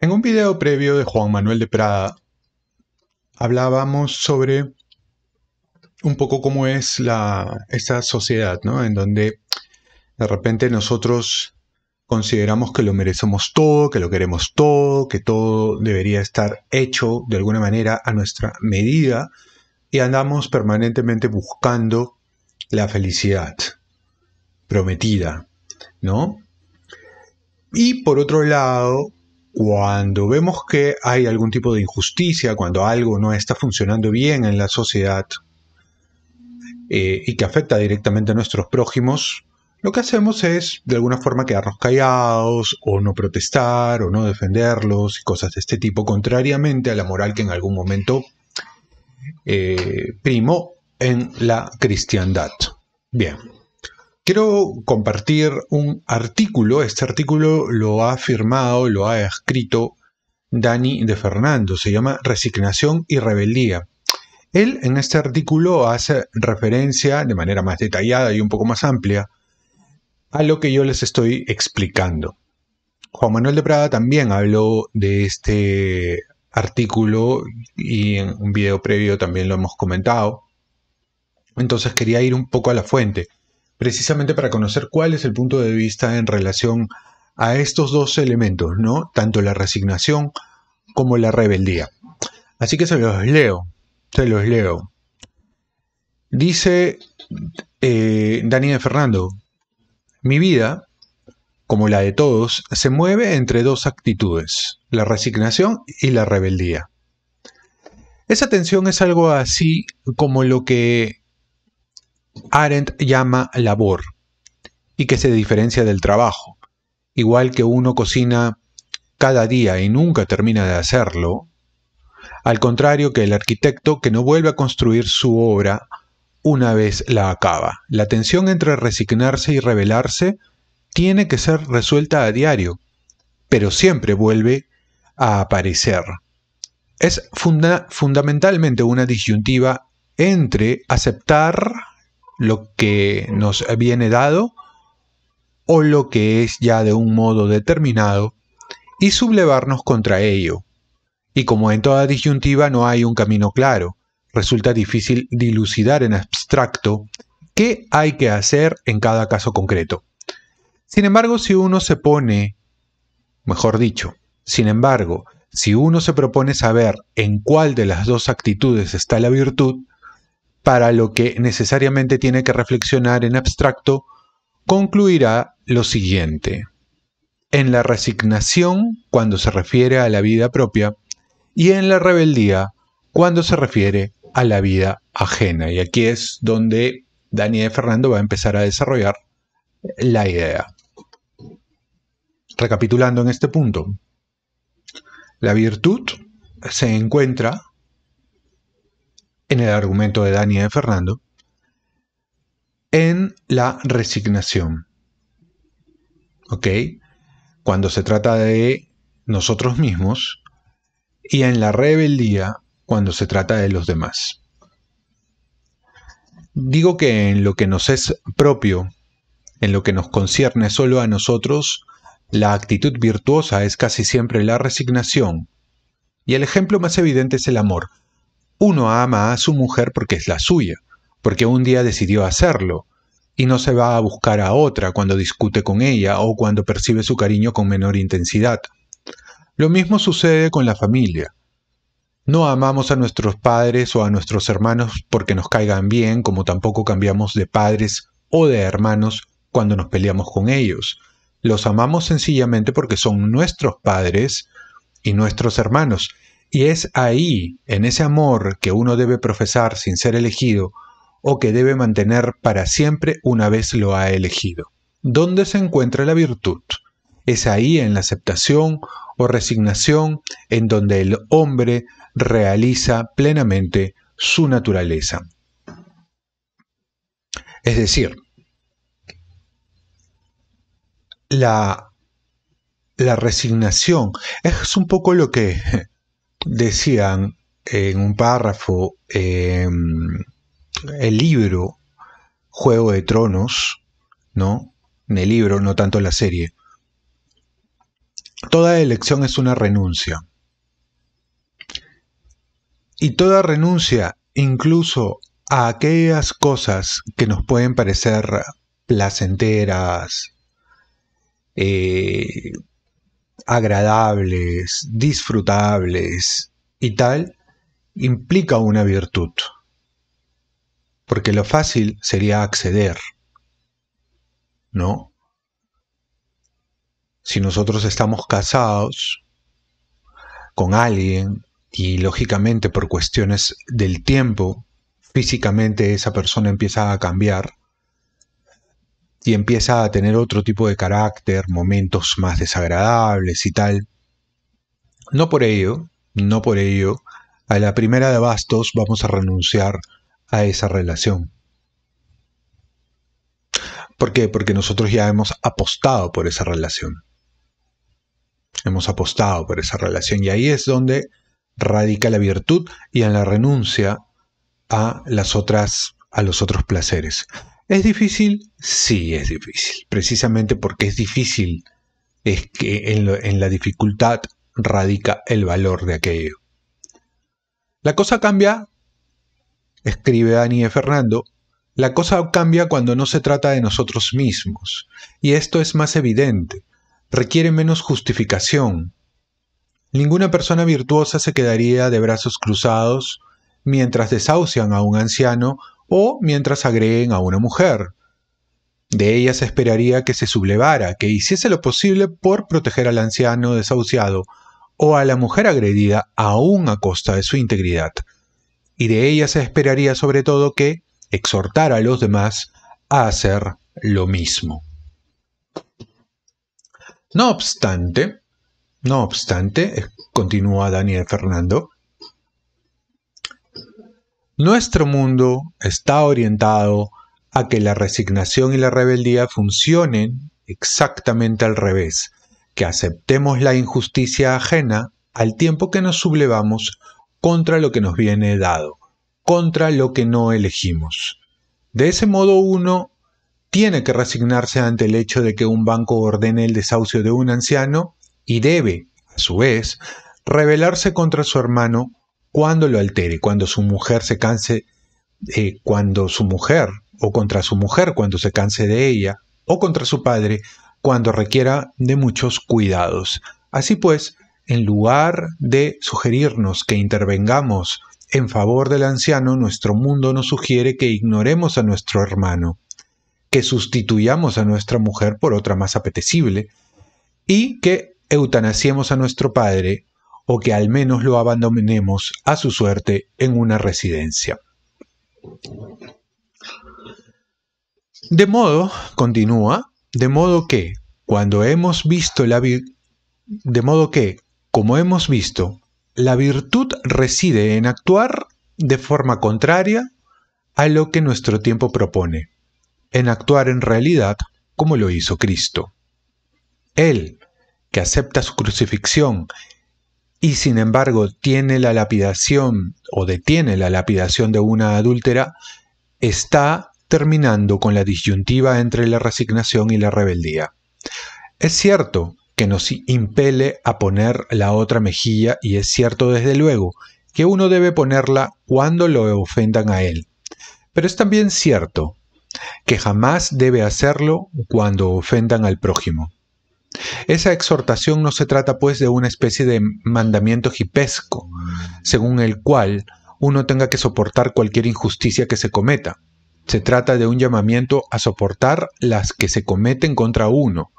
En un video previo de Juan Manuel de Prada hablábamos sobre un poco cómo es esta sociedad, ¿no? En donde de repente nosotros consideramos que lo merecemos todo, que lo queremos todo, que todo debería estar hecho de alguna manera a nuestra medida y andamos permanentemente buscando la felicidad prometida, ¿no? Y por otro lado, cuando vemos que hay algún tipo de injusticia, cuando algo no está funcionando bien en la sociedad y que afecta directamente a nuestros prójimos, lo que hacemos es de alguna forma quedarnos callados o no protestar o no defenderlos y cosas de este tipo, contrariamente a la moral que en algún momento primó en la cristiandad. Bien, quiero compartir un artículo. Este artículo lo ha firmado, lo ha escrito Dani de Fernando. Se llama Resignación y Rebeldía. Él en este artículo hace referencia de manera más detallada y un poco más amplia a lo que yo les estoy explicando. Juan Manuel de Prada también habló de este artículo y en un video previo también lo hemos comentado. Entonces quería ir un poco a la fuente, precisamente para conocer cuál es el punto de vista en relación a estos dos elementos, ¿no? Tanto la resignación como la rebeldía. Así que se los leo. Dice Dani de Fernando: mi vida, como la de todos, se mueve entre dos actitudes, la resignación y la rebeldía. Esa tensión es algo así como lo que Arendt llama labor y que se diferencia del trabajo. Igual que uno cocina cada día y nunca termina de hacerlo, al contrario que el arquitecto que no vuelve a construir su obra una vez la acaba. La tensión entre resignarse y rebelarse tiene que ser resuelta a diario, pero siempre vuelve a aparecer. Es fundamentalmente una disyuntiva entre aceptar lo que nos viene dado o lo que es ya de un modo determinado y sublevarnos contra ello. Y como en toda disyuntiva no hay un camino claro, resulta difícil dilucidar en abstracto qué hay que hacer en cada caso concreto. Sin embargo, si uno se propone saber en cuál de las dos actitudes está la virtud, para lo que necesariamente tiene que reflexionar en abstracto, concluirá lo siguiente: en la resignación cuando se refiere a la vida propia y en la rebeldía cuando se refiere a la vida ajena. Y aquí es donde Dani de Fernando va a empezar a desarrollar la idea. Recapitulando en este punto, la virtud se encuentra en el argumento de Dani de Fernando en la resignación. ¿Ok? Cuando se trata de nosotros mismos, y en la rebeldía cuando se trata de los demás. Digo que en lo que nos es propio, en lo que nos concierne solo a nosotros, la actitud virtuosa es casi siempre la resignación. Y el ejemplo más evidente es el amor. Uno ama a su mujer porque es la suya, porque un día decidió hacerlo, y no se va a buscar a otra cuando discute con ella o cuando percibe su cariño con menor intensidad. Lo mismo sucede con la familia. No amamos a nuestros padres o a nuestros hermanos porque nos caigan bien, como tampoco cambiamos de padres o de hermanos cuando nos peleamos con ellos. Los amamos sencillamente porque son nuestros padres y nuestros hermanos. Y es ahí, en ese amor que uno debe profesar sin ser elegido o que debe mantener para siempre una vez lo ha elegido. ¿Dónde se encuentra la virtud? Es ahí en la aceptación o resignación en donde el hombre realiza plenamente su naturaleza. Es decir, la resignación es un poco lo que decían en un párrafo el libro Juego de Tronos, ¿no? En el libro, no tanto la serie. Toda elección es una renuncia. Y toda renuncia, incluso a aquellas cosas que nos pueden parecer placenteras, agradables, disfrutables y tal, implica una virtud. Porque lo fácil sería acceder, ¿no? Si nosotros estamos casados con alguien y lógicamente por cuestiones del tiempo, físicamente esa persona empieza a cambiar y empieza a tener otro tipo de carácter, momentos más desagradables y tal. No por ello, a la primera de bastos vamos a renunciar a esa relación. ¿Por qué? Porque nosotros ya hemos apostado por esa relación. Hemos apostado por esa relación y ahí es donde radica la virtud y en la renuncia a los otros placeres. ¿Es difícil? Sí, es difícil. Precisamente porque es difícil es que en la dificultad radica el valor de aquello. La cosa cambia, escribe Dani de Fernando, la cosa cambia cuando no se trata de nosotros mismos. Y esto es más evidente. Requiere menos justificación. Ninguna persona virtuosa se quedaría de brazos cruzados mientras desahucian a un anciano o mientras agreden a una mujer. De ella se esperaría que se sublevara, que hiciese lo posible por proteger al anciano desahuciado o a la mujer agredida aún a costa de su integridad. Y de ella se esperaría sobre todo que exhortara a los demás a hacer lo mismo. No obstante, continúa Daniel Fernando, nuestro mundo está orientado a que la resignación y la rebeldía funcionen exactamente al revés, que aceptemos la injusticia ajena al tiempo que nos sublevamos contra lo que nos viene dado, contra lo que no elegimos. De ese modo uno tiene que resignarse ante el hecho de que un banco ordene el desahucio de un anciano y debe, a su vez, rebelarse contra su hermano cuando lo altere, cuando su mujer se canse, o contra su mujer cuando se canse de ella, o contra su padre cuando requiera de muchos cuidados. Así pues, en lugar de sugerirnos que intervengamos en favor del anciano, nuestro mundo nos sugiere que ignoremos a nuestro hermano, que sustituyamos a nuestra mujer por otra más apetecible y que eutanasiemos a nuestro padre o que al menos lo abandonemos a su suerte en una residencia. De modo, continúa, como hemos visto, la virtud reside en actuar de forma contraria a lo que nuestro tiempo propone, en actuar en realidad como lo hizo Cristo. Él, que acepta su crucifixión y sin embargo detiene la lapidación de una adúltera, está terminando con la disyuntiva entre la resignación y la rebeldía. Es cierto que nos impele a poner la otra mejilla y es cierto desde luego que uno debe ponerla cuando lo ofendan a él. Pero es también cierto que jamás debe hacerlo cuando ofendan al prójimo. Esa exhortación no se trata pues de una especie de mandamiento hipesco, según el cual uno tenga que soportar cualquier injusticia que se cometa. Se trata de un llamamiento a soportar las que se cometen contra uno,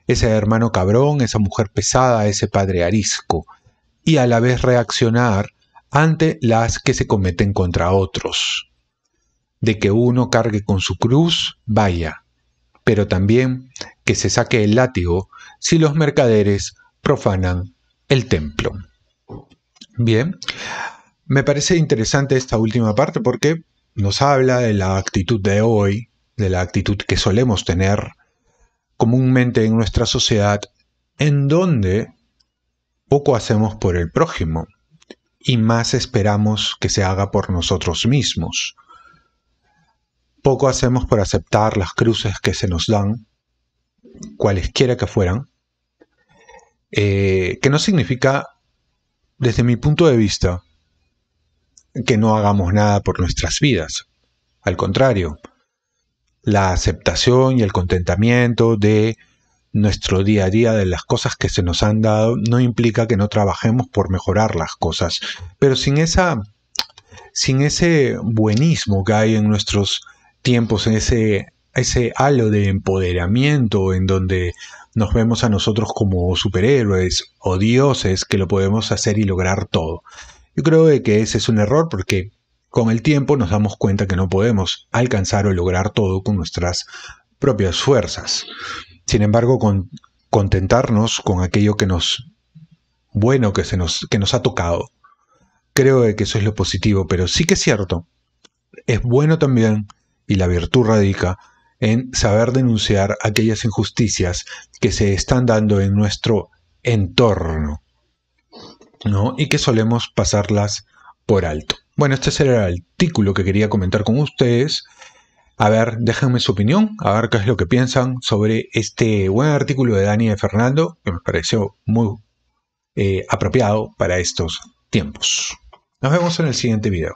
ese hermano cabrón, esa mujer pesada, ese padre arisco, y a la vez reaccionar ante las que se cometen contra otros. De que uno cargue con su cruz, vaya, pero también que se saque el látigo si los mercaderes profanan el templo. Bien, me parece interesante esta última parte porque nos habla de la actitud de hoy, de la actitud que solemos tener comúnmente en nuestra sociedad, en donde poco hacemos por el prójimo y más esperamos que se haga por nosotros mismos. Poco hacemos por aceptar las cruces que se nos dan, cualesquiera que fueran, que no significa, desde mi punto de vista, que no hagamos nada por nuestras vidas. Al contrario, la aceptación y el contentamiento de nuestro día a día, de las cosas que se nos han dado, no implica que no trabajemos por mejorar las cosas, pero sin ese buenismo que hay en nuestros tiempos, en ese halo de empoderamiento en donde nos vemos a nosotros como superhéroes o dioses que lo podemos hacer y lograr todo. Yo creo que ese es un error, porque con el tiempo nos damos cuenta que no podemos alcanzar o lograr todo con nuestras propias fuerzas. Sin embargo, contentarnos con aquello que nos ha tocado. Creo que eso es lo positivo, pero sí que es cierto, es bueno también, y la virtud radica en saber denunciar aquellas injusticias que se están dando en nuestro entorno, ¿no? Y que solemos pasarlas por alto. Bueno, este era el artículo que quería comentar con ustedes. A ver, déjenme su opinión, a ver qué es lo que piensan sobre este buen artículo de Dani y de Fernando, que me pareció muy apropiado para estos tiempos. Nos vemos en el siguiente video.